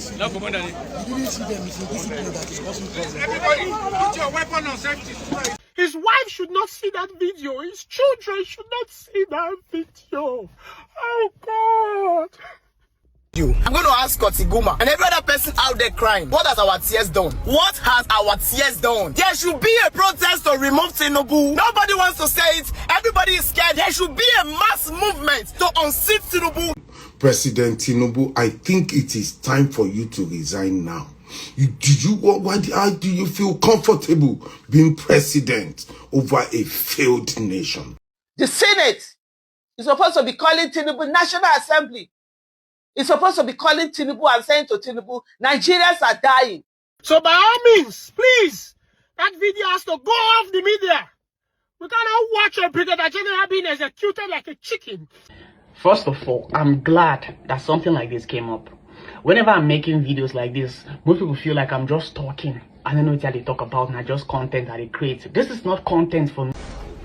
No, Commander. You didn't see them. It's indiscipline that is causing problems. Everybody, put your weapon on safety. His wife should not see that video. His children should not see that video. Oh, God. I'm going to ask Kotiguma and every other person out there crying, what has our tears done? What has our tears done? There should be a protest to remove Tinubu. Nobody wants to say it. Everybody is scared. There should be a mass movement to unseat Tinubu. President Tinubu, I think it is time for you to resign now. How do you feel comfortable being president over a failed nation? The Senate is supposed to be calling Tinubu National Assembly. It's supposed to be calling Tinubu and saying to Tinubu, Nigerians are dying. So by all means, please, that video has to go off the media. We cannot watch a brigadier general being executed like a chicken. First of all, I'm glad that something like this came up. Whenever I'm making videos like this, most people feel like I'm just talking. I don't know what they talk about, not just content that they create. This is not content for me.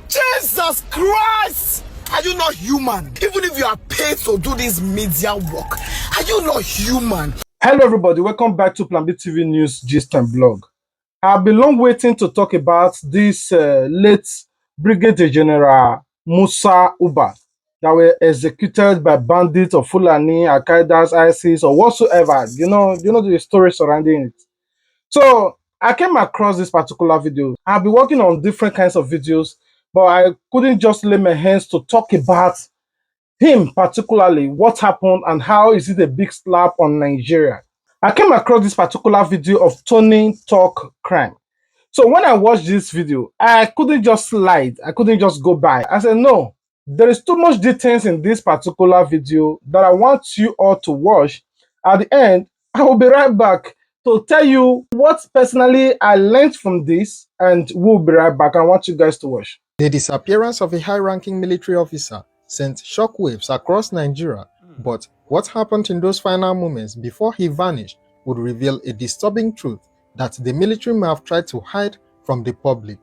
Jesus Christ! Are you not human? Even if you are paid to do this media work, are you not human? Hello everybody, welcome back to Plan B TV News Gist and Blog. I've been long waiting to talk about this late Brigadier General Musa Uba that were executed by bandits of Fulani, Al-Qaeda, ISIS, or whatsoever. You know the story surrounding it. So I came across this particular video. I've been working on different kinds of videos, but I couldn't just lay my hands to talk about him particularly, what happened and how is it a big slap on Nigeria. I came across this particular video of Tony Talk Crime. So when I watched this video, I couldn't just slide. I couldn't just go by. I said, no, there is too much details in this particular video that I want you all to watch. At the end, I will be right back to tell you what personally I learned from this, and we'll be right back. I want you guys to watch. The disappearance of a high-ranking military officer sent shockwaves across Nigeria, but what happened in those final moments before he vanished would reveal a disturbing truth that the military may have tried to hide from the public.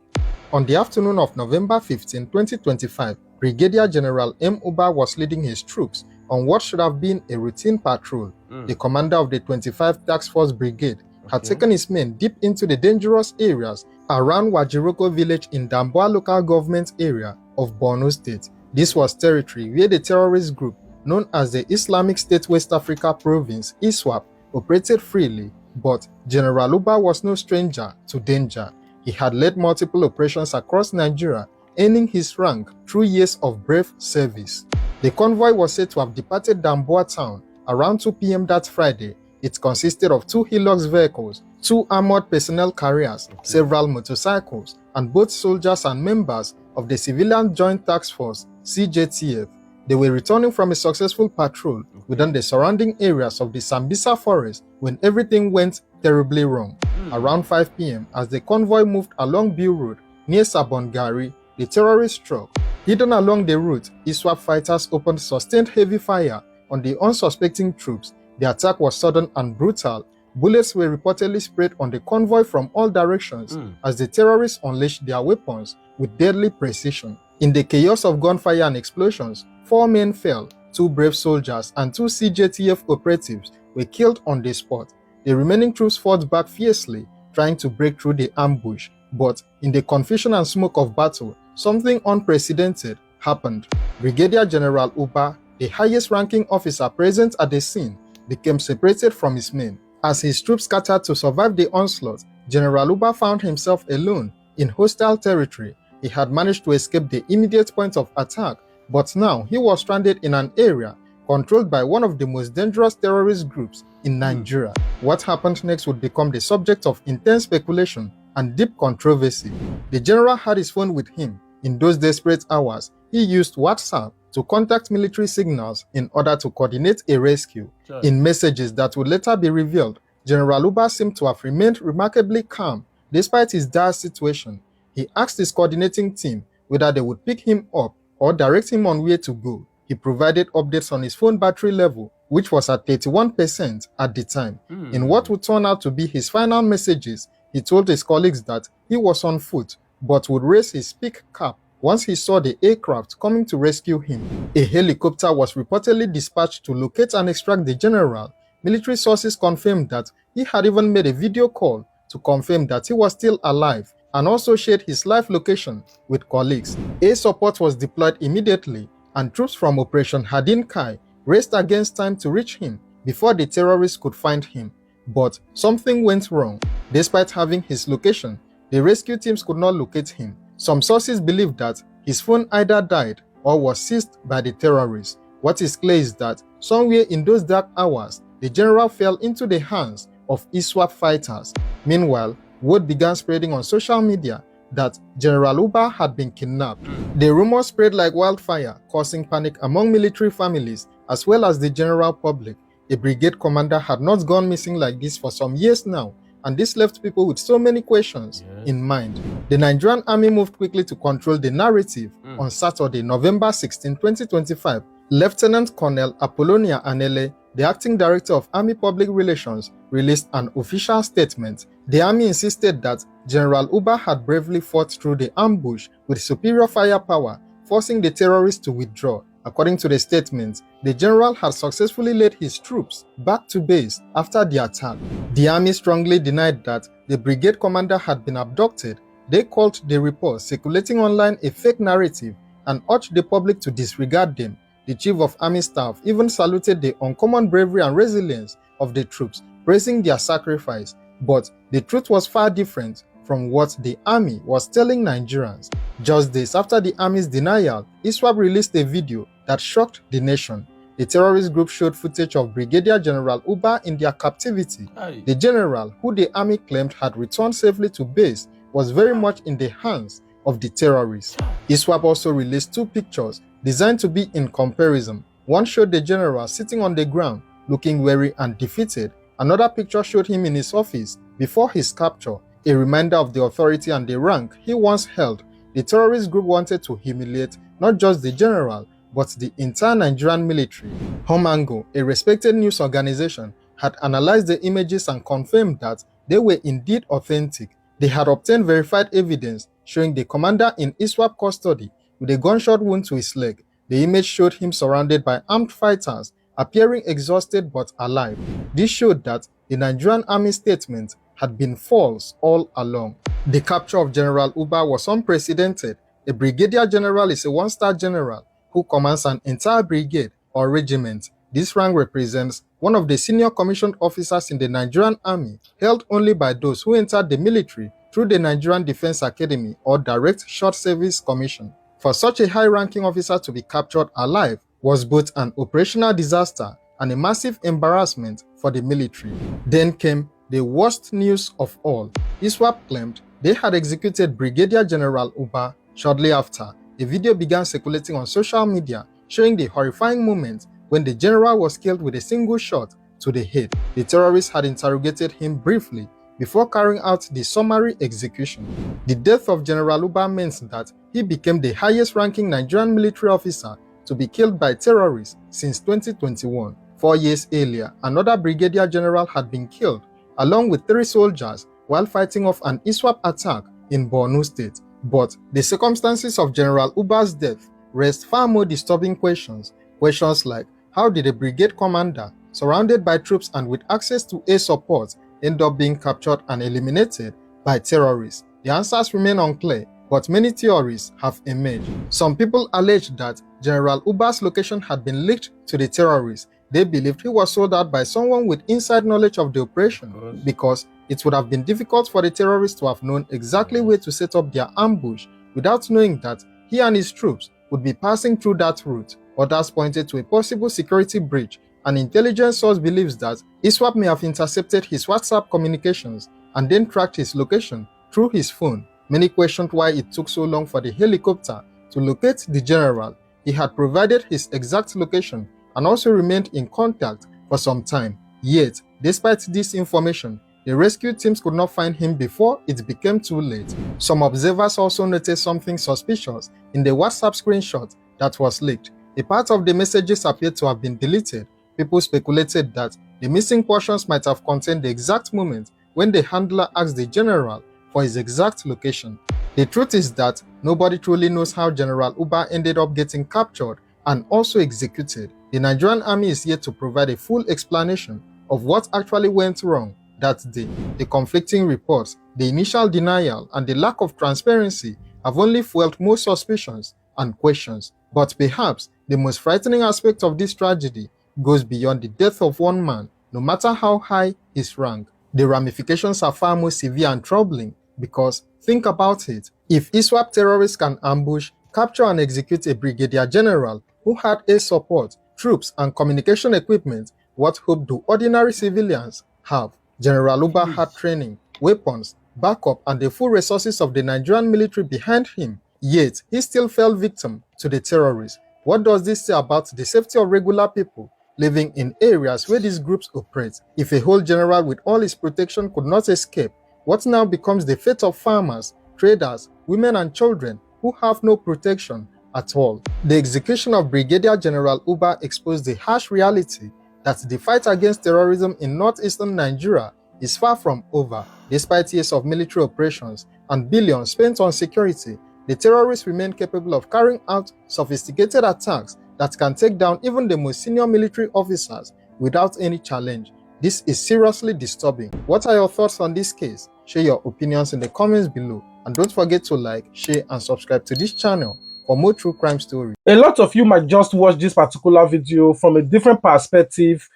On the afternoon of November 15, 2025, Brigadier General Uba was leading his troops on what should have been a routine patrol. The commander of the 25th Task Force Brigade had taken his men deep into the dangerous areas around Wajiroko village in Damboa local government area of Borno State. This was territory where the terrorist group known as the Islamic State West Africa Province (ISWAP) operated freely, but General Uba was no stranger to danger. He had led multiple operations across Nigeria, earning his rank through years of brave service. The convoy was said to have departed Damboa town around 2 p.m. that Friday. It consisted of 2 Hilux vehicles, 2 armored personnel carriers, several motorcycles, and both soldiers and members of the Civilian Joint Task Force (CJTF). They were returning from a successful patrol within the surrounding areas of the Sambisa forest when everything went terribly wrong. Around 5 p.m., as the convoy moved along Bill Road near Sabongari, the terrorists struck. Hidden along the route, ISWAP fighters opened sustained heavy fire on the unsuspecting troops. The attack was sudden and brutal. Bullets were reportedly sprayed on the convoy from all directions as the terrorists unleashed their weapons with deadly precision. In the chaos of gunfire and explosions, 4 men fell, 2 brave soldiers and 2 CJTF operatives were killed on the spot. The remaining troops fought back fiercely, trying to break through the ambush. But in the confusion and smoke of battle, something unprecedented happened. Brigadier General Uba, the highest-ranking officer present at the scene, became separated from his men. As his troops scattered to survive the onslaught, General Uba found himself alone in hostile territory. He had managed to escape the immediate point of attack, but now he was stranded in an area controlled by one of the most dangerous terrorist groups in Nigeria. What happened next would become the subject of intense speculation and deep controversy. The general had his phone with him. In those desperate hours, he used WhatsApp to contact military signals in order to coordinate a rescue. In messages that would later be revealed, General Uba seemed to have remained remarkably calm despite his dire situation. He asked his coordinating team whether they would pick him up or direct him on where to go. He provided updates on his phone battery level, which was at 31% at the time. In what would turn out to be his final messages, he told his colleagues that he was on foot but would raise his peak cap once he saw the aircraft coming to rescue him. A helicopter was reportedly dispatched to locate and extract the general. military sources confirmed that he had even made a video call to confirm that he was still alive and also shared his live location with colleagues. Air support was deployed immediately, and troops from Operation Hadin Kai raced against time to reach him before the terrorists could find him. But something went wrong. Despite having his location, the rescue teams could not locate him. Some sources believe that his phone either died or was seized by the terrorists. What is clear is that somewhere in those dark hours, the general fell into the hands of ISWAP fighters. Meanwhile, word began spreading on social media that General Uba had been kidnapped. The rumor spread like wildfire, causing panic among military families as well as the general public. A brigade commander had not gone missing like this for some years now, and this left people with so many questions in mind. The Nigerian army moved quickly to control the narrative. On Saturday, November 16, 2025, Lieutenant Colonel Apollonia Anele, the acting director of Army Public Relations, released an official statement. The army insisted that General Uba had bravely fought through the ambush with superior firepower, forcing the terrorists to withdraw. According to the statement, the general had successfully led his troops back to base after the attack. The army strongly denied that the brigade commander had been abducted. They called the reports circulating online a fake narrative and urged the public to disregard them. The chief of army staff even saluted the uncommon bravery and resilience of the troops, praising their sacrifice. But the truth was far different from what the army was telling Nigerians. Just days after the army's denial, ISWAP released a video that shocked the nation. The terrorist group showed footage of Brigadier General Uba in their captivity. The general, who the army claimed had returned safely to base, was very much in the hands of the terrorists. ISWAP also released two pictures designed to be in comparison. One showed the general sitting on the ground, looking weary and defeated. Another picture showed him in his office before his capture, a reminder of the authority and the rank he once held. The terrorist group wanted to humiliate not just the general, but the entire Nigerian military. Homango, a respected news organization, had analyzed the images and confirmed that they were indeed authentic. They had obtained verified evidence showing the commander in ISWAP custody with a gunshot wound to his leg. The image showed him surrounded by armed fighters, appearing exhausted but alive. This showed that the Nigerian army statement had been false all along. The capture of General Uba was unprecedented. A brigadier general is a one-star general who commands an entire brigade or regiment. This rank represents one of the senior commissioned officers in the Nigerian army, held only by those who entered the military through the Nigerian Defense Academy or Direct Short Service Commission. For such a high-ranking officer to be captured alive was both an operational disaster and a massive embarrassment for the military. Then came the worst news of all. ISWAP claimed they had executed Brigadier General Uba. Shortly after, a video began circulating on social media showing the horrifying moment when the general was killed with a single shot to the head. The terrorists had interrogated him briefly before carrying out the summary execution. The death of General Uba means that he became the highest-ranking Nigerian military officer to be killed by terrorists since 2021. 4 years earlier, another brigadier general had been killed, along with 3 soldiers, while fighting off an ISWAP attack in Borno State. But the circumstances of General Uba's death raised far more disturbing questions. Questions like, how did a brigade commander, surrounded by troops and with access to air support, end up being captured and eliminated by terrorists? The answers remain unclear, but many theories have emerged. Some people allege that General Uba's location had been leaked to the terrorists. They believed he was sold out by someone with inside knowledge of the operation, because it would have been difficult for the terrorists to have known exactly where to set up their ambush without knowing that he and his troops would be passing through that route. Others pointed to a possible security breach. An intelligence source believes that ISWAP may have intercepted his WhatsApp communications and then tracked his location through his phone. Many questioned why it took so long for the helicopter to locate the general. He had provided his exact location and also remained in contact for some time. Yet, despite this information, the rescue teams could not find him before it became too late. Some observers also noticed something suspicious in the WhatsApp screenshot that was leaked. A part of the messages appeared to have been deleted. People speculated that the missing portions might have contained the exact moment when the handler asked the general for his exact location. The truth is that nobody truly knows how General Uba ended up getting captured and also executed. The Nigerian army is yet to provide a full explanation of what actually went wrong that day. The conflicting reports, the initial denial, and the lack of transparency have only fueled more suspicions and questions. But perhaps the most frightening aspect of this tragedy goes beyond the death of one man, no matter how high his rank. The ramifications are far more severe and troubling because, think about it, if ISWAP terrorists can ambush, capture and execute a brigadier general who had air support, troops and communication equipment, what hope do ordinary civilians have? General Uba had training, weapons, backup and the full resources of the Nigerian military behind him, yet he still fell victim to the terrorists. What does this say about the safety of regular people living in areas where these groups operate? If a whole general with all his protection could not escape, what now becomes the fate of farmers, traders, women and children who have no protection at all? The execution of Brigadier General Uba exposed the harsh reality that the fight against terrorism in northeastern Nigeria is far from over. Despite years of military operations and billions spent on security, the terrorists remain capable of carrying out sophisticated attacks that can take down even the most senior military officers without any challenge. This is seriously disturbing. What are your thoughts on this case? Share your opinions in the comments below, and don't forget to like, share and subscribe to this channel for more true crime stories. A lot of you might just watch this particular video from a different perspective,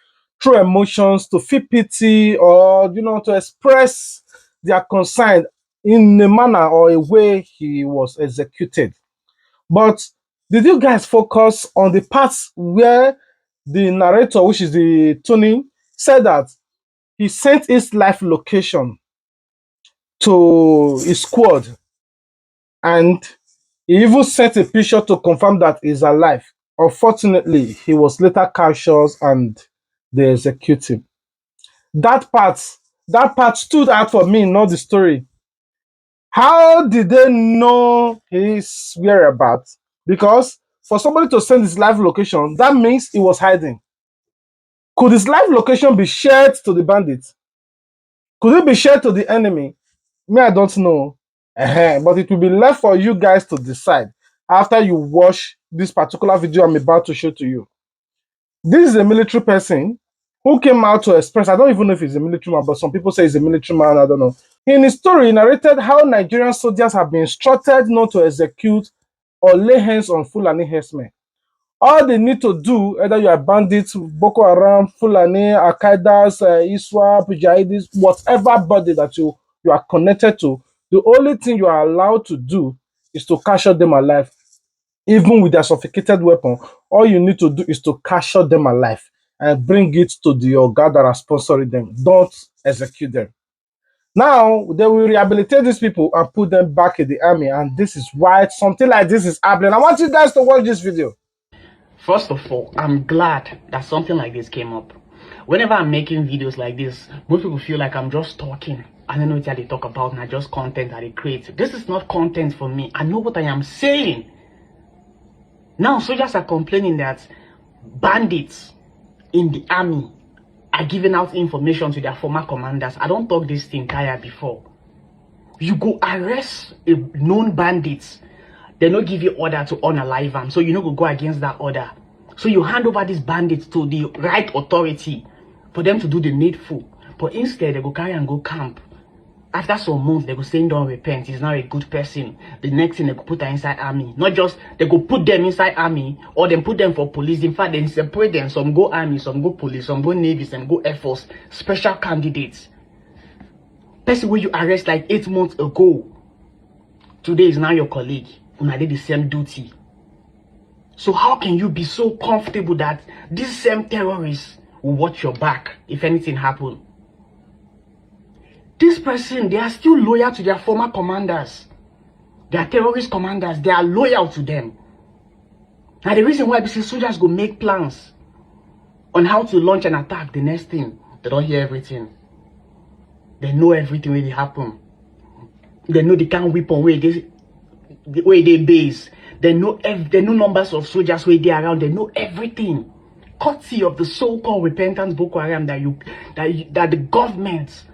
through emotions, to feel pity, or to express their concern in a manner or a way he was executed. But did you guys focus on the parts where the narrator, which is the Tony, said that he sent his live location to his squad, and he even sent a picture to confirm that he's alive? Unfortunately, he was later captured and they executed him. That part stood out for me, not the story. How did they know his whereabouts? Because for somebody to send his live location, that means he was hiding. Could his live location be shared to the bandits? Could it be shared to the enemy? Me, I don't know. But it will be left for you guys to decide after you watch this particular video I'm about to show to you. This is a military person who came out to express, I don't even know if he's a military man, but some people say he's a military man, I don't know. In his story, he narrated how Nigerian soldiers have been instructed not to execute or lay hands on Fulani herdsmen. All they need to do, either you are bandits, Boko Haram, Fulani, Al-Qaeda's, ISWAP, Jihadis, whatever body that you are connected to, the only thing you are allowed to do is to capture them alive. Even with their sophisticated weapon, all you need to do is to capture them alive and bring it to the organ that are sponsoring them. Don't execute them. Now, they will rehabilitate these people and put them back in the army, and this is why something like this is happening. I want you guys to watch this video. First of all, I'm glad that something like this came up. Whenever I'm making videos like this, most people feel like I'm just talking. I don't know what they talk about, not just content that they create. This is not content for me. I know what I am saying. Now, soldiers are complaining that bandits in the army are giving out information to their former commanders. I don't talk this thing tired before. You go arrest a known bandit, they don't give you order to unalive them, so you know go against that order. So you hand over these bandits to the right authority for them to do the needful. But instead, they go carry and go camp. After some months, they go say, don't repent, he's not a good person. The next thing, they go put her inside army. Not just, they go put them inside army, or they put them for police. In fact, they separate them. Some go army, some go police, some go navy, some go air force. Special candidates. Person where you arrest like 8 months ago, today is now your colleague. And I did the same duty. So how can you be so comfortable that these same terrorists will watch your back if anything happens? This person, they are still loyal to their former commanders. They are terrorist commanders. They are loyal to them. Now the reason why because soldiers go make plans on how to launch an attack, the next thing, they don't hear everything. They know everything when it happen. They know the kind of weapon where they base. They know numbers of soldiers where they around. They know everything. Courtesy of the so-called repentant Boko Haram that the government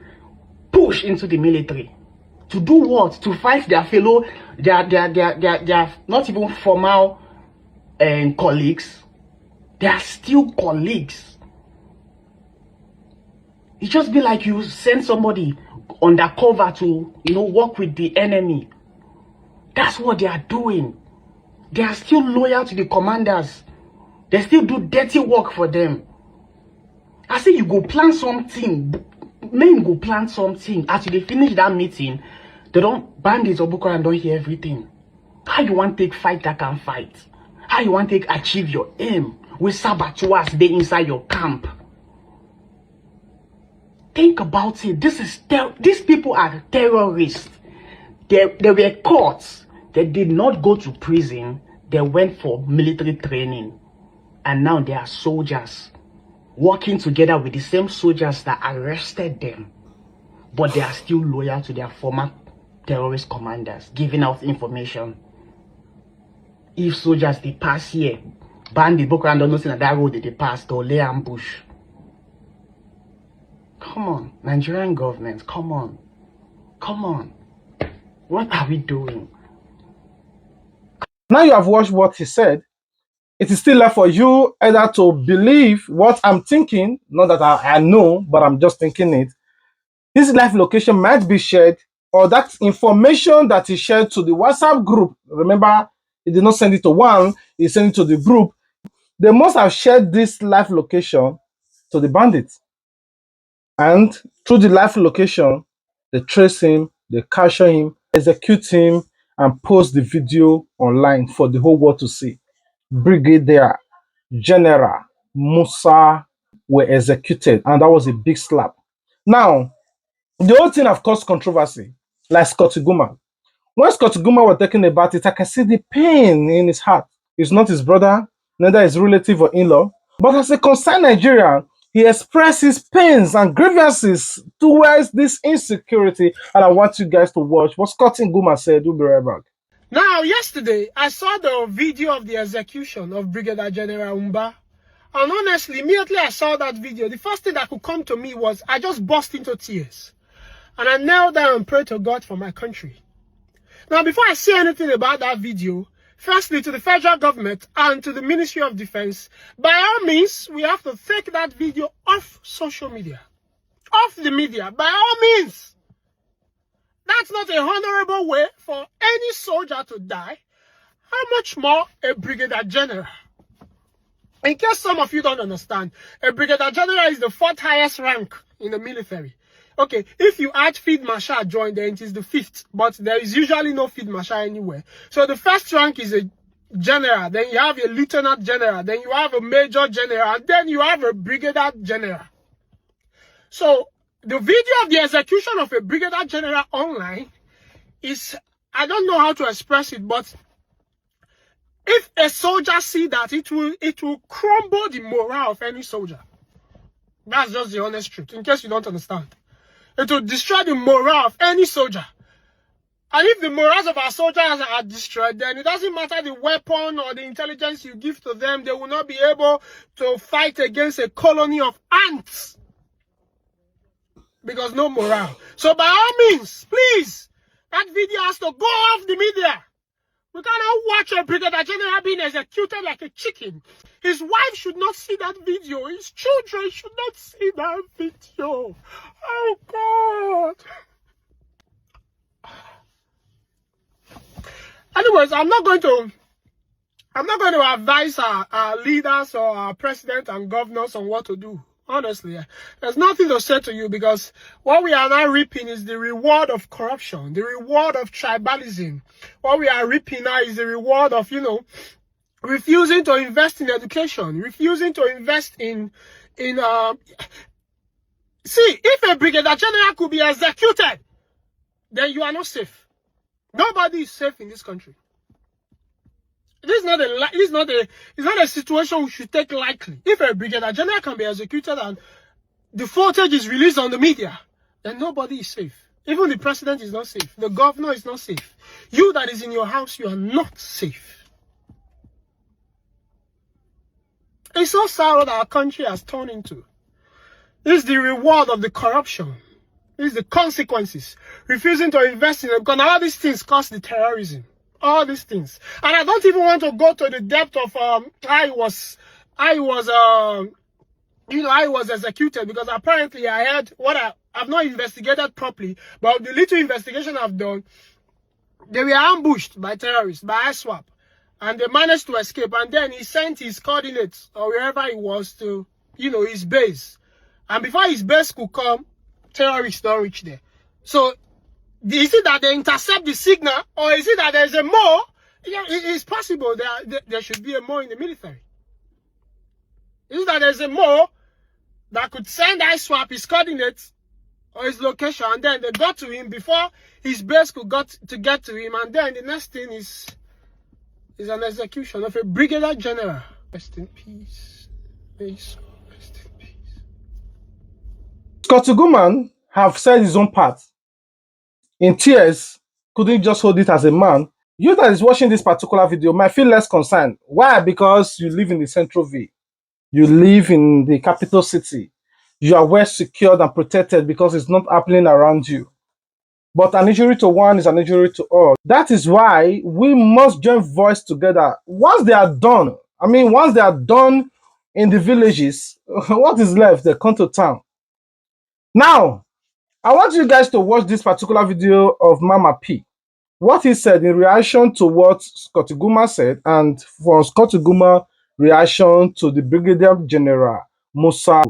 push into the military. To do what? To fight their fellow, their not even formal colleagues. They are still colleagues. It just be like you send somebody undercover to, work with the enemy. That's what they are doing. They are still loyal to the commanders. They still do dirty work for them. I say you go plan something. Men go plan something. After they finish that meeting, they don't, bandits or Boko Haram don't hear everything. How you want to take fight that can fight? How you want to achieve your aim with saboteurs they inside your camp? Think about it. These people are terrorists. They were caught. They did not go to prison. They went for military training. And now they are soldiers working together with the same soldiers that arrested them. But they are still loyal to their former terrorist commanders, giving out information. If soldiers they pass here, bandit Boko Haram don't know that road they pass, they'll lay ambush. Come on, Nigerian government, come on. Come on. What are we doing? Now you have watched what he said. It is still left for you either to believe what I'm thinking, not that I know, but I'm just thinking it. This live location might be shared, or that information that he shared to the WhatsApp group. Remember, he did not send it to one, he sent it to the group. They must have shared this live location to the bandits. And through the live location, they trace him, they capture him, execute him, and post the video online for the whole world to see. Brigadier General Musa were executed, and that was a big slap. Now, the whole thing have caused controversy, like Scott Iguma. When Scott Iguma was talking about it, I can see the pain in his heart. He's not his brother, neither his relative or in-law. But as a concerned Nigerian, he expressed his pains and grievances towards this insecurity. And I want you guys to watch what Scott Iguma said. We'll be right back. Now, yesterday, I saw the video of the execution of Brigadier General Umba. And honestly, immediately I saw that video, the first thing that could come to me was I just burst into tears. And I knelt down and prayed to God for my country. Now, before I say anything about that video, firstly, to the federal government and to the Ministry of Defense, by all means, we have to take that video off social media. Off the media, by all means. That's not a honorable way for any soldier to die. How much more a brigadier general? In case some of you don't understand, a brigadier general is the 4th highest rank in the military. Okay, if you add field marshal join, then it is the 5th, but there is usually no field marshal anywhere. So the first rank is a general, then you have a lieutenant general, then you have a major general, and then you have a brigadier general. So the video of the execution of a brigadier general online is, I don't know how to express it, but if a soldier see that, it will crumble the morale of any soldier. That's just the honest truth, in case you don't understand. It will destroy the morale of any soldier. And if the morals of our soldiers are destroyed, then it doesn't matter the weapon or the intelligence you give to them, they will not be able to fight against a colony of ants. Because no morale. So by all means, please, that video has to go off the media. We cannot watch a brigadier general being executed like a chicken. His wife should not see that video. His children should not see that video. Oh God. Anyways, I'm not going to advise our leaders or our president and governors on what to do. Honestly, there's nothing to say to you, because what we are now reaping is the reward of corruption, the reward of tribalism. What we are reaping now is the reward of, refusing to invest in education, refusing to invest in see, if a brigadier general could be executed, then you are not safe. Nobody is safe in this country. It's not a situation we should take lightly. If a brigadier general can be executed and the footage is released on the media, then nobody is safe. Even the president is not safe. The governor is not safe. You that is in your house, you are not safe. It's so sad what our country has turned into. It's the reward of the corruption. It's the consequences. Refusing to invest in it, because all these things cause the terrorism. All these things. And I don't even want to go to the depth of how it was I was executed, because apparently I heard I've not investigated properly, but the little investigation I've done, they were ambushed by terrorists, by ISWAP, and they managed to escape. And then he sent his coordinates, or wherever he was, to, his base. And before his base could come, terrorists don't reach there. So, is it that they intercept the signal, or is it that there's a more? It's possible there should be a more in the military. Is it that there's a more that could send ISWAP his coordinates or his location, and then they got to him before his base could get to him, and then the next thing is an execution of a brigadier general. Rest in peace. May his soul rest in peace. Scotty Guman have said his own part. In tears, couldn't just hold it as a man. You that is watching this particular video might feel less concerned. Why? Because you live in the Central V. You live in the capital city. You are well secured and protected because it's not happening around you. But an injury to one is an injury to all. That is why we must join voice together. Once they are done, once they are done in the villages, what is left? They come to town. Now, I want you guys to watch this particular video of Mama P. What he said in reaction to what Scotty Guma said, and from Scotty Guma reaction to the Brigadier General Musa.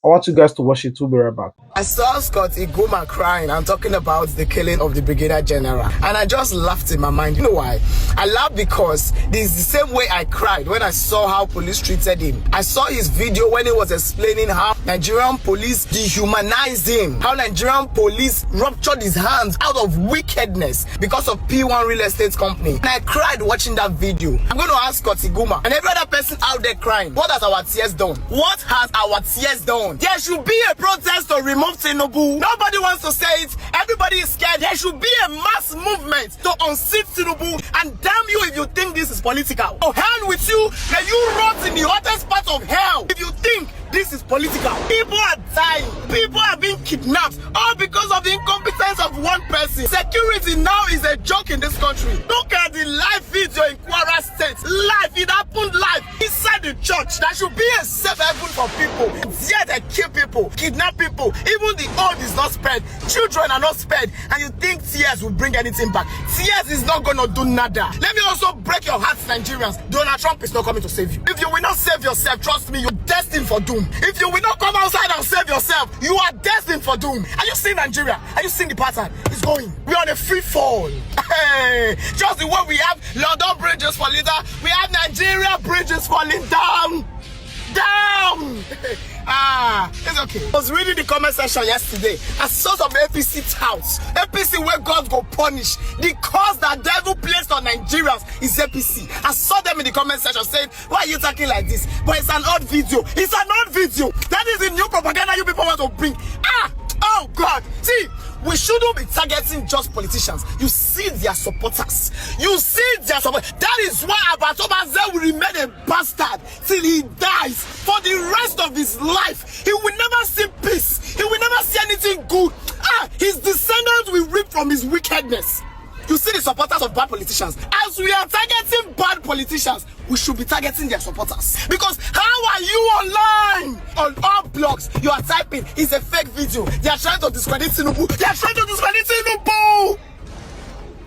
I want you guys to watch it. We'll be right back. I saw Scotty Guma crying and talking about the killing of the Brigadier General, and I just laughed in my mind. You know why? I laughed because this is the same way I cried when I saw how police treated him. I saw his video when he was explaining how Nigerian police dehumanized him, how Nigerian police ruptured his hands out of wickedness because of P1 Real Estate Company. And I cried watching that video. I'm going to ask Scotty Guma and every other person out there crying, what has our tears done? What has our tears done? There should be a protest to remove Tinubu. Nobody wants to say it. Everybody is scared. There should be a mass movement to unseat Tinubu. And damn you if you think this is political. Oh, hell with you. May you rot in the hottest part of hell if you think this is political. People are dying. People are being kidnapped. All because of the incompetence of one person. Security now is a joke in this country. Look at the live video in Kwara State. Live. It happened live. Inside the church. There should be a safe haven for people. Yet they kill people. Kidnap people. Even the old is not spared. Children are not spared. And you think tears will bring anything back. Tears is not going to do nada. Let me also break your hearts, Nigerians. Donald Trump is not coming to save you. If you will not save yourself, trust me, you're destined for doom. If you will not come outside and save yourself, you are destined for doom. Are you seeing Nigeria? Are you seeing the pattern? It's going. We're on a free fall. Hey, just the way we have London bridges falling down, we have Nigeria bridges falling down. Down! It's okay. I was reading the comment section yesterday. I saw some APC touts. APC where God go punish. The cause that devil placed on Nigerians is APC. I saw them in the comment section saying, why are you talking like this? But it's an old video. It's an old video. That is the new propaganda you people want to bring. Oh God. See, we shouldn't be targeting just politicians. You see their supporters. You see their supporters. That is why Abatobaze will remain a bastard till he dies. For the rest of his life, he will never see peace. He will never see anything good. His descendants will reap from his wickedness. You see the supporters of bad politicians. As we are targeting bad politicians, we should be targeting their supporters. Because how are you online? On all blogs, you are typing, it's a fake video. They are trying to discredit Tinubu. They are trying to discredit Tinubu!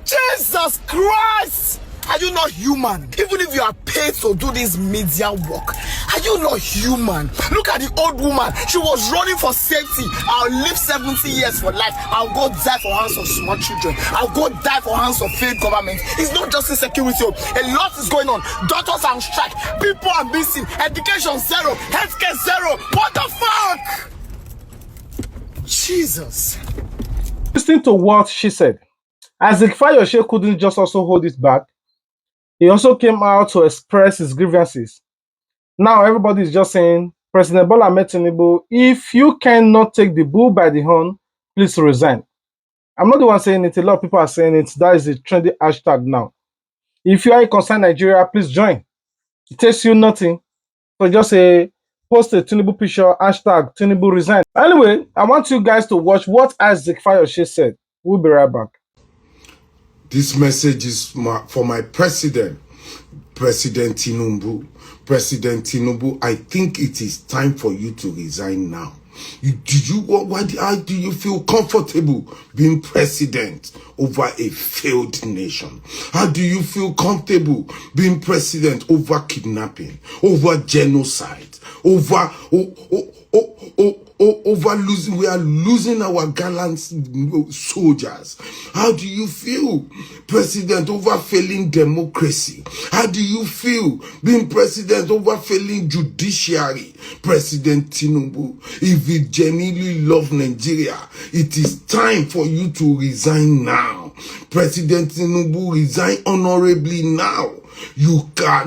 Jesus Christ! Are you not human? Even if you are paid to do this media work, are you not human? Look at the old woman. She was running for safety. I'll live 70 years for life. I'll go die for hands of small children. I'll go die for hands of failed government. It's not just insecurity. A lot is going on. Doctors are on strike. People are missing. Education zero. Healthcare zero. What the fuck? Jesus. Listening to what she said, Isaac Fayoshe couldn't just also hold it back. He also came out to express his grievances. Now everybody is just saying, President Bola Ahmed Tinubu, if you cannot take the bull by the horn, please resign. I'm not the one saying it. A lot of people are saying it. That is a trendy hashtag now. If you are a concerned Nigeria, please join. It takes you nothing. So just say, post a Tinubu picture, hashtag Tinubu resign. Anyway, I want you guys to watch what Isaac Fayoshe said. We'll be right back. This message is for my president, President Tinubu, I think it is time for you to resign now. Why do you feel comfortable being president over a failed nation? How do you feel comfortable being president over kidnapping, over genocide, over losing? We are losing our gallant soldiers. How do you feel, president, over failing democracy? How do you feel being president over failing judiciary? President Tinubu, if you genuinely love Nigeria, it is time for you to resign now. President Tinubu, resign honorably now. You are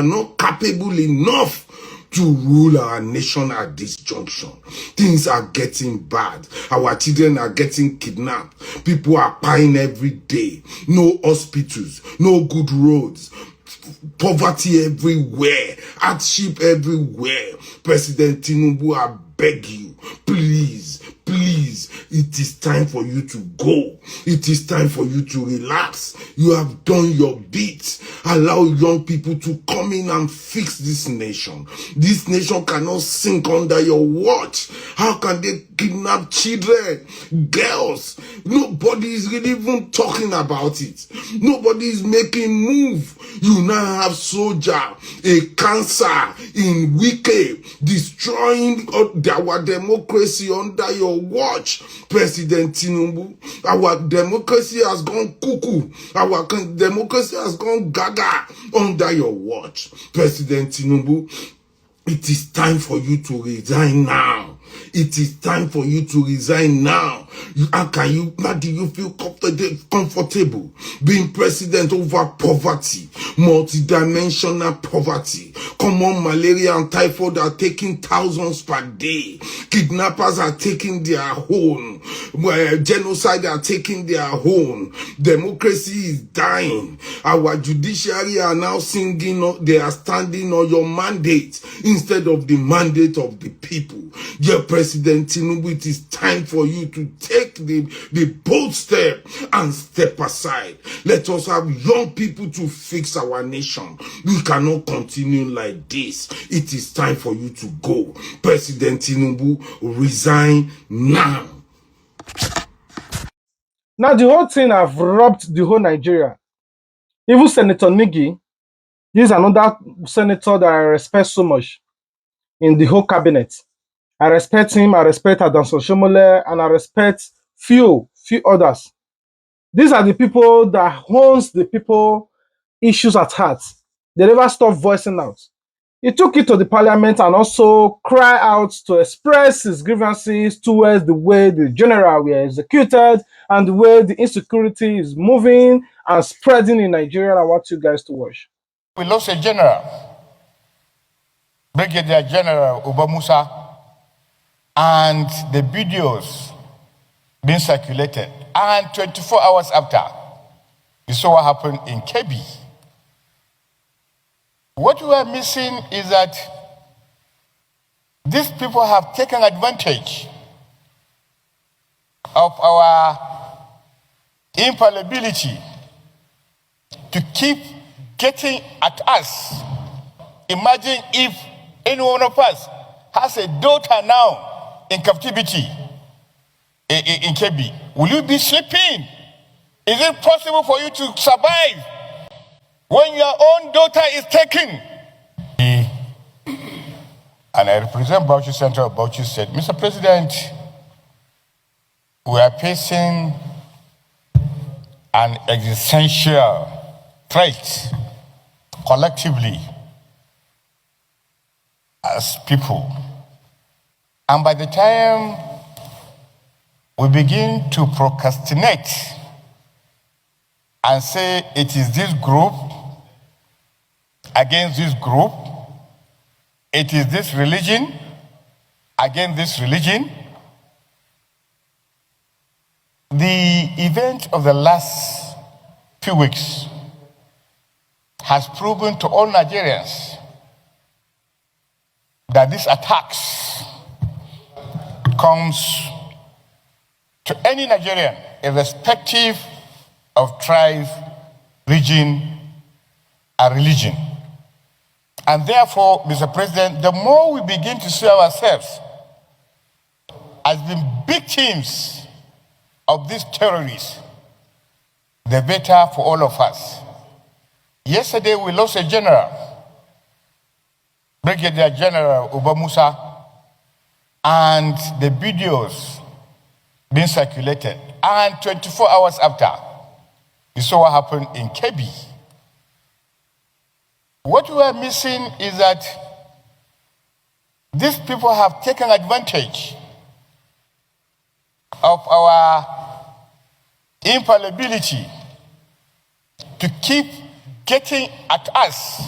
not capable enough to rule our nation at this junction. Things are getting bad. Our children are getting kidnapped. People are dying every day. No hospitals, no good roads. Poverty everywhere, hardship everywhere. President Tinubu, I beg you, please, it is time for you to go. It is time for you to relax. You have done your bit. Allow young people to come in and fix this nation. This nation cannot sink under your watch. How can they kidnap children, girls? Nobody is really even talking about it. Nobody is making move. You now have soldier, a cancer in Wike, destroying our democracy under your watch. President Tinubu, our democracy has gone cuckoo. Our democracy has gone gaga under your watch. President Tinubu, it is time for you to resign now. It is time for you to resign now. How do you feel comfortable being president over poverty, multidimensional poverty? Common malaria and typhoid are taking thousands per day. Kidnappers are taking their own. Genocide are taking their own. Democracy is dying. Our judiciary are now singing, they are standing on your mandate instead of the mandate of the people. Dear President Tinubu, it is time for you to take the bold step and step aside. Let us have young people to fix our nation. We cannot continue like this. It is time for you to go. President Tinubu, resign now. Now, the whole thing have robbed the whole Nigeria. Even Senator Nigi, this is another senator that I respect so much in the whole cabinet. I respect him, I respect Adanson Shomole, and I respect few others. These are the people that owns the people issues at heart. They never stop voicing out. He took it to the parliament and also cry out to express his grievances towards the way the general were executed and the way the insecurity is moving and spreading in Nigeria. I want you guys to watch. We lost a general, Brigadier General Musa, and the videos being circulated. And 24 hours after, you saw what happened in Kebbi. What we are missing is that these people have taken advantage of our infallibility to keep getting at us. Imagine if any one of us has a daughter now in captivity in Kebbi. Will you be sleeping? Is it possible for you to survive when your own daughter is taken? And I represent Bauchi Central of Bauchi State. Mr. President, we are facing an existential threat collectively as people. And by the time we begin to procrastinate and say it is this group against this group, it is this religion against this religion, the event of the last few weeks has proven to all Nigerians that these attacks comes to any Nigerian, irrespective of tribe, region, a religion. And therefore, Mr. President, the more we begin to see ourselves as being victims of these terrorists, the better for all of us. Yesterday, we lost a general, Brigadier General Musa, and the videos being circulated. And 24 hours after, you saw what happened in Kebbi. What we are missing is that these people have taken advantage of our infallibility to keep getting at us.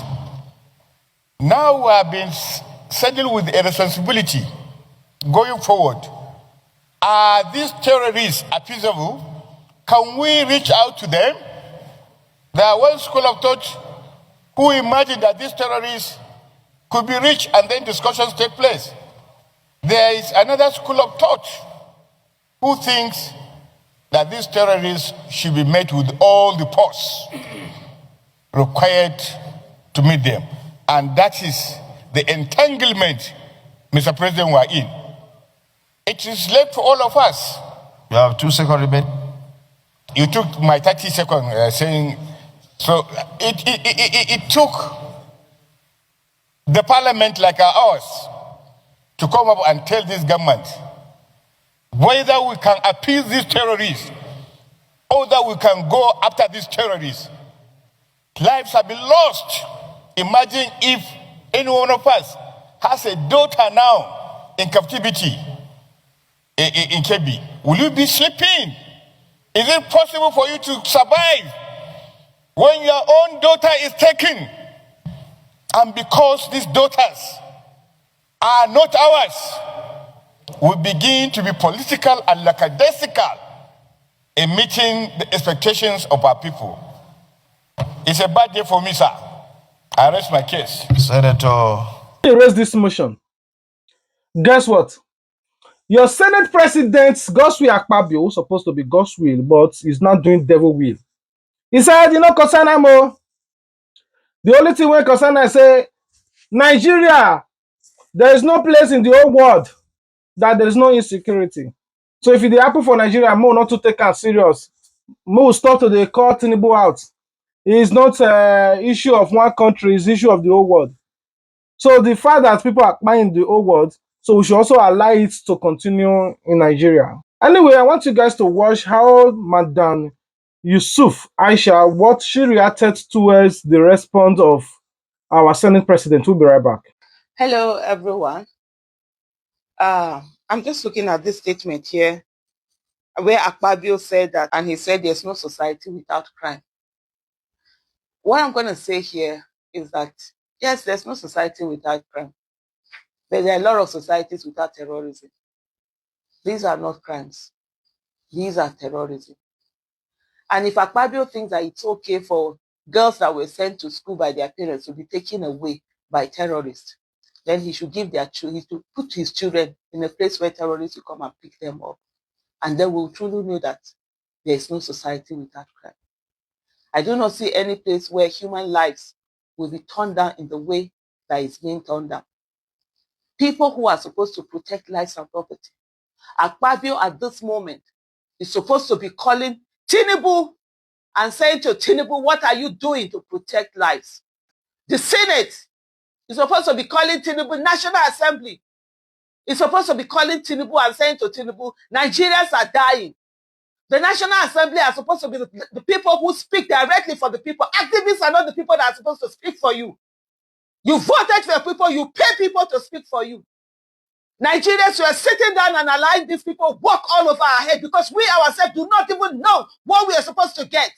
Now we are being saddled with a responsibility going forward. Are these terrorists appeasable? Can we reach out to them? There are one school of thought who imagined that these terrorists could be reached and then discussions take place. There is another school of thought who thinks that these terrorists should be met with all the force required to meet them. And that is the entanglement, Mr. President, we are in. It is late for all of us. You have 2 seconds remaining. You took my 30 seconds saying, so it took the parliament like ours to come up and tell this government whether we can appease these terrorists or that we can go after these terrorists. Lives have been lost. Imagine if any one of us has a daughter now in captivity in Kebbi. Will you be sleeping? Is it possible for you to survive when your own daughter is taken? And because these daughters are not ours, we begin to be political and lackadaisical in meeting the expectations of our people. It's a bad day for me, sir. I rest my case. Senator. You raise this motion. Guess what? Your Senate President, Godswill Akpabio, who's supposed to be God's will, but he's not doing devil will. He said, you know, concern Amo. The only thing when concern I say, Nigeria, there is no place in the whole world that there is no insecurity. So if it happen for Nigeria, more not to take us serious. More stop to the call Tinubu out. It is not an issue of one country, it's issue of the whole world. So the fact that people are buying the whole world, so we should also allow it to continue in Nigeria. Anyway, I want you guys to watch how Madam Yusuf Aisha, what she reacted towards the response of our Senate President. We'll be right back. Hello, everyone. I'm just looking at this statement here where Akpabio said that, and he said there's no society without crime. What I'm going to say here is that, yes, there's no society without crime, but there are a lot of societies without terrorism. These are not crimes. These are terrorism. And if Akpabio thinks that it's okay for girls that were sent to school by their parents to be taken away by terrorists, then he should give he should put his children in a place where terrorists will come and pick them up. And then we'll truly know that there is no society without crime. I do not see any place where human lives will be turned down in the way that is being turned down. People who are supposed to protect lives and property. Akpabio at this moment is supposed to be calling Tinubu and saying to Tinubu, what are you doing to protect lives? The Senate is supposed to be calling Tinubu, National Assembly is supposed to be calling Tinubu and saying to Tinubu, Nigerians are dying. The National Assembly are supposed to be the people who speak directly for the people. Activists are not the people that are supposed to speak for you. You voted for people, you pay people to speak for you. Nigerians, you are sitting down and allowing these people walk all over our head because we ourselves do not even know what we are supposed to get.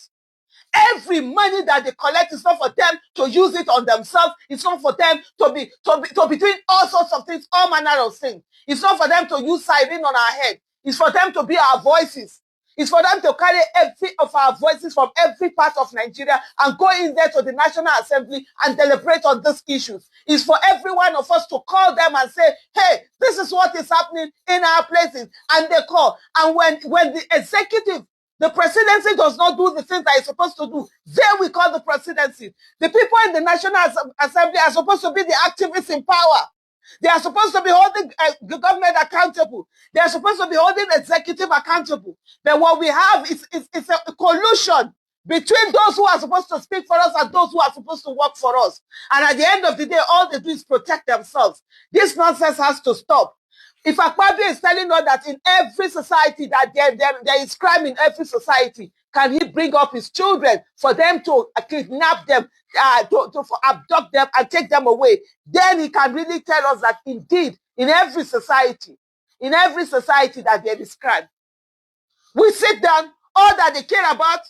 Every money that they collect is not for them to use it on themselves. It's not for them to be doing all sorts of things, all manner of things. It's not for them to use siren on our head. It's for them to be our voices. It's for them to carry every of our voices from every part of Nigeria and go in there to the National Assembly and deliberate on these issues. It's for every one of us to call them and say, hey, this is what is happening in our places. And they call. And when the executive The presidency does not do the things that it's supposed to do. There we call the presidency. The people in the National Assembly are supposed to be the activists in power. They are supposed to be holding the government accountable. They are supposed to be holding executive accountable. But what we have is a collusion between those who are supposed to speak for us and those who are supposed to work for us. And at the end of the day, all they do is protect themselves. This nonsense has to stop. If Akpabio is telling us that in every society that there is crime in every society, can he bring up his children for them to kidnap them, to abduct them and take them away? Then he can really tell us that indeed, in every society that there is crime. We sit down, all that they care about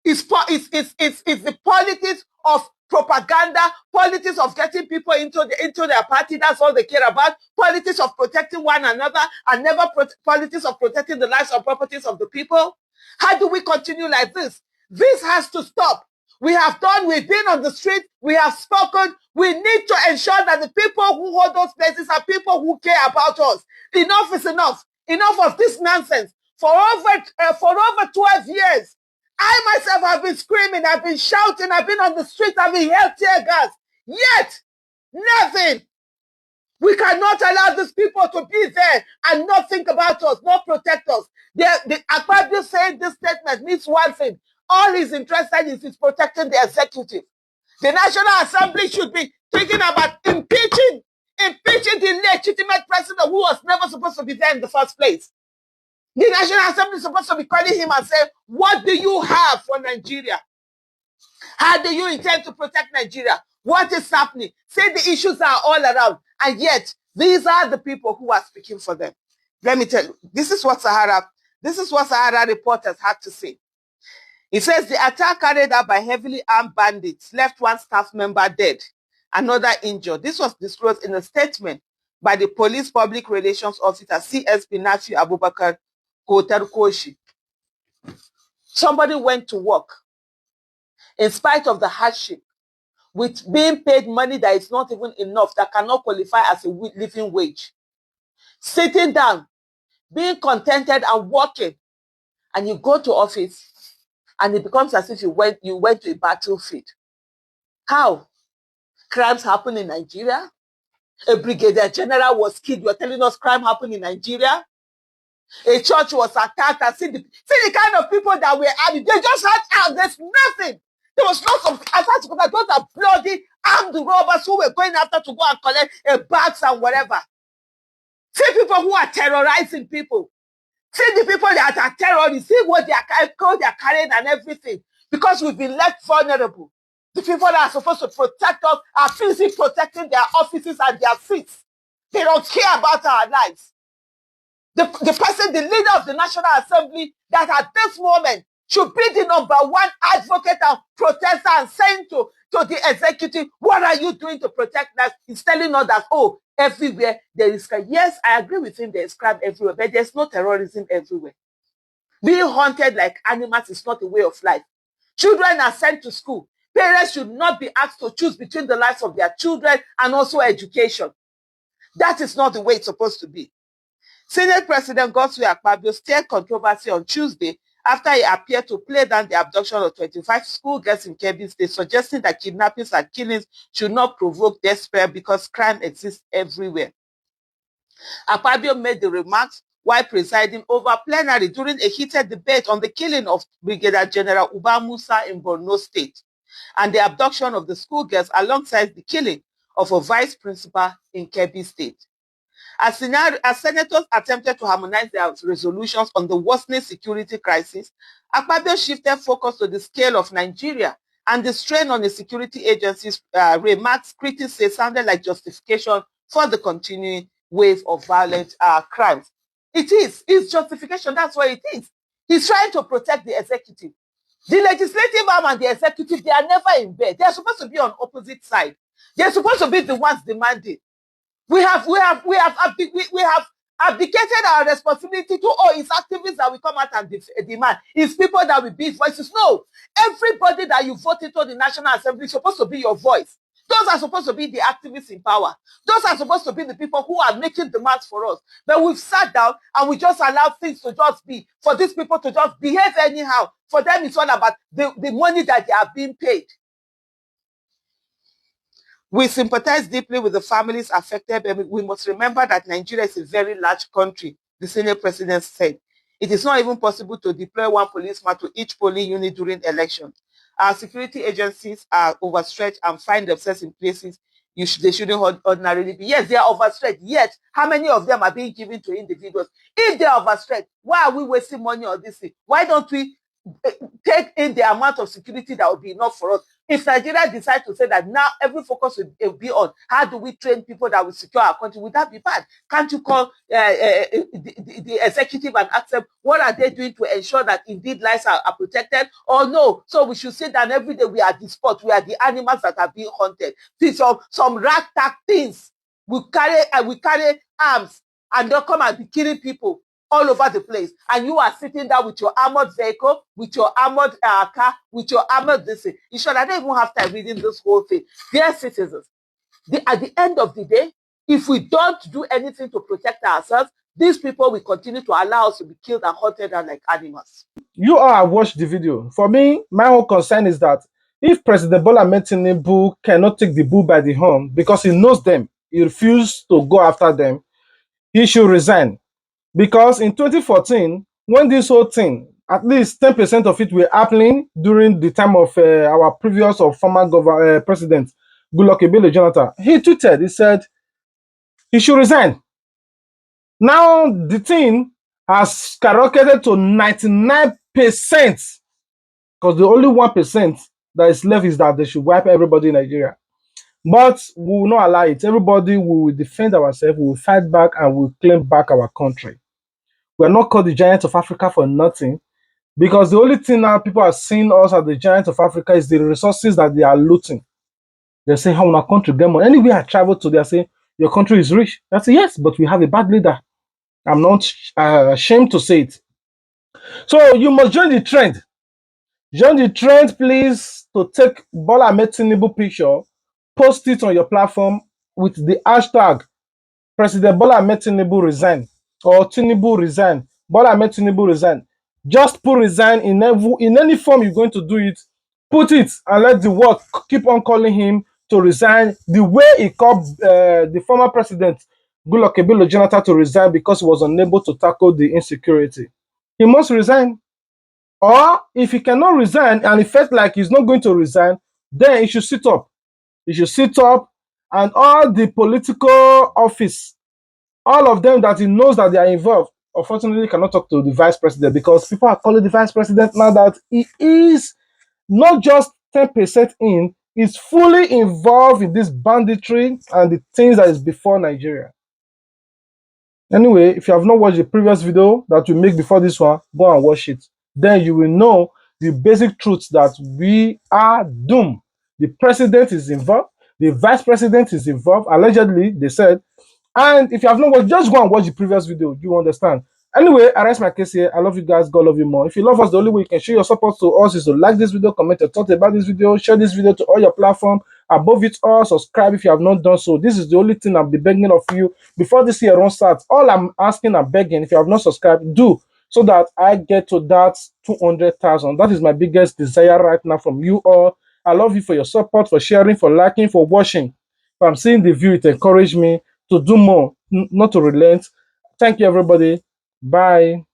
is the politics of propaganda, politics of getting people into their party. That's all they care about. Politics of protecting one another and never politics of protecting the lives and properties of the people. How do we continue like this? This has to stop. We've been on the street, we have spoken. We need to ensure that the people who hold those places are people who care about us. Enough is enough. Enough of this nonsense. For over 12 years, I myself have been screaming, I've been shouting, I've been on the street, I've been held tear gas. Yet, nothing. We cannot allow these people to be there and not think about us, not protect us. Akpabio saying this statement means one thing. All he's interested in is protecting the executive. The National Assembly should be thinking about impeaching the legitimate president who was never supposed to be there in the first place. The National Assembly is supposed to be calling him and saying, what do you have for Nigeria? How do you intend to protect Nigeria? What is happening? Say the issues are all around. And yet, these are the people who are speaking for them. Let me tell you, this is what Sahara reporters had to say. It says the attack carried out by heavily armed bandits left one staff member dead, another injured. This was disclosed in a statement by the police public relations officer, CSP Nafi Abubakar Kotarkoshi. Somebody went to work in spite of the hardship, with being paid money that is not even enough, that cannot qualify as a living wage. Sitting down, being contented and working, and you go to office, and it becomes as if you went to a battlefield. How? Crimes happen in Nigeria? A brigadier general was killed. You're telling us crime happened in Nigeria? A church was attacked. And see the kind of people that were armed. They just had armed. There's nothing. There was lots of attacks. Those are bloody armed robbers who were going after to go and collect bags and whatever. See people who are terrorizing people. See the people that are terrorists. See what they are carrying and everything. Because we've been left vulnerable. The people that are supposed to protect us are physically protecting their offices and their seats. They don't care about our lives. The leader of the National Assembly, that at this moment should be the #1 advocate and protester and saying to the executive, what are you doing to protect us? He's telling us that, oh, everywhere there is crime. Yes, I agree with him, there is crime everywhere, but there's no terrorism everywhere. Being hunted like animals is not a way of life. Children are sent to school. Parents should not be asked to choose between the lives of their children and also education. That is not the way it's supposed to be. Senate President Godswill Akpabio stirred controversy on Tuesday after he appeared to play down the abduction of 25 schoolgirls in Kebbi State, suggesting that kidnappings and killings should not provoke despair because crime exists everywhere. Akpabio made the remarks while presiding over plenary during a heated debate on the killing of Brigadier General Uba Musa in Borno State and the abduction of the schoolgirls alongside the killing of a vice principal in Kebbi State. As senators attempted to harmonize their resolutions on the worsening security crisis, Akpabio shifted focus to the scale of Nigeria and the strain on the security agencies. Remarks critics say sounded like justification for the continuing wave of violent crimes. It's justification, that's what it is. He's trying to protect the executive. The legislative arm and the executive, they are never in bed. They're supposed to be on opposite sides. They're supposed to be the ones demanding. We have abdicated our responsibility to, it's activists that will come out and demand. It's people that will be voices. No, everybody that you vote into the National Assembly is supposed to be your voice. Those are supposed to be the activists in power. Those are supposed to be the people who are making demands for us. But we've sat down and we just allow things to just be, for these people to just behave anyhow. For them, it's all about the money that they are being paid. We sympathize deeply with the families affected, but we must remember that Nigeria is a very large country, the senior president said. It is not even possible to deploy one policeman to each polling unit during elections. Our security agencies are overstretched and find themselves in places they shouldn't ordinarily be. Yes, they are overstretched. Yet, how many of them are being given to individuals? If they are overstretched, why are we wasting money on this thing? Why don't we take in the amount of security that will be enough for us? If Nigeria decides to say that now every focus will be on how do we train people that will secure our country, would that be bad? Can't you call the executive and ask them what are they doing to ensure that indeed lives are protected? Or no, so we should say that every day we are the sport, we are the animals that are being hunted. See, some ragtag things. We carry arms and they'll come and be killing people all over the place, and you are sitting there with your armored vehicle, with your armored car, with your armored this thing. You should, I don't even have time reading this whole thing. Dear citizens, at the end of the day, if we don't do anything to protect ourselves, these people will continue to allow us to be killed and hunted down like animals. You all have watched the video. For me, my whole concern is that if President Bola Ahmed Tinubu cannot take the bull by the horn because he knows them, he refused to go after them, he should resign. Because in 2014, when this whole thing, at least 10% of it were happening during the time of our previous or former president, Goodluck Ebele Jonathan, he tweeted, he said he should resign. Now the thing has skyrocketed to 99%, because the only 1% that is left is that they should wipe everybody in Nigeria. But we will not allow it. Everybody will defend ourselves, we will fight back, and we will claim back our country. We're not called the giants of Africa for nothing, because the only thing now people are seeing us as the giants of Africa is the resources that they are looting. They say, how our country get money? Anywhere I travel to, they say, your country is rich. I say, yes, but we have a bad leader. I'm not ashamed to say it. So you must join the trend. Join the trend, please, to take Bola Ahmed Tinubu picture, post it on your platform with the hashtag President Bola Ahmed Tinubu resign, or Tinubu resign, Bola Ahmed Tinubu resign. Just put resign in any form you're going to do it. Put it and let the world keep on calling him to resign the way he called the former president Goodluck Ebele Jonathan to resign because he was unable to tackle the insecurity. He must resign. Or if he cannot resign and he felt like he's not going to resign, then he should sit up. He should sit up, and all the political office, all of them that he knows that they are involved, unfortunately cannot talk to the vice president, because people are calling the vice president now that he is not just 10% in, he's fully involved in this banditry and the things that is before Nigeria. Anyway, if you have not watched the previous video that we make before this one, go and watch it. Then you will know the basic truths that we are doomed. The president is involved, the vice president is involved, allegedly, they said. And if you have not watched, just go and watch the previous video. You understand. Anyway, I rest my case here. I love you guys. God love you more. If you love us, the only way you can show your support to us is to like this video, comment your thoughts about this video, share this video to all your platforms. Above it all, subscribe if you have not done so. This is the only thing I'll be begging of you before this year runs starts. All I'm asking and begging, if you have not subscribed, do, so that I get to that 200,000. That is my biggest desire right now from you all. I love you for your support, for sharing, for liking, for watching. If I'm seeing the view, it encourages me to do more, not to relent. Thank you, everybody. Bye.